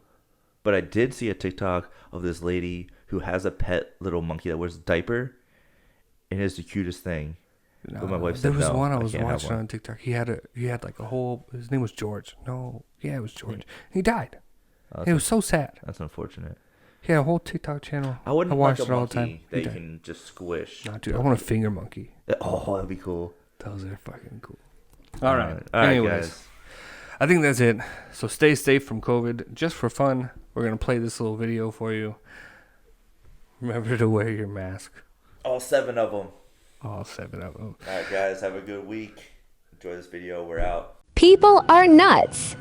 But I did see a TikTok of this lady who has a pet little monkey that wears a diaper, and it's the cutest thing. No, But my wife there said was no, one I I was can't have watching one. on TikTok. He had like a whole. His name was George. No, yeah, it was George. He died. Oh, It was so sad. that's unfortunate. He had a whole TikTok channel. I wouldn't watched like a it all the time. monkey He that you died. can just squish. Nah, dude, I want a finger monkey. Oh, that'd be cool. Those are fucking cool. All right. All right, Anyways, guys. I think that's it. So stay safe from COVID. Just for fun, we're gonna play this little video for you. Remember to wear your mask. All 7 of them. All 7 of them. All right, guys. Have a good week. Enjoy this video. We're out. People are nuts.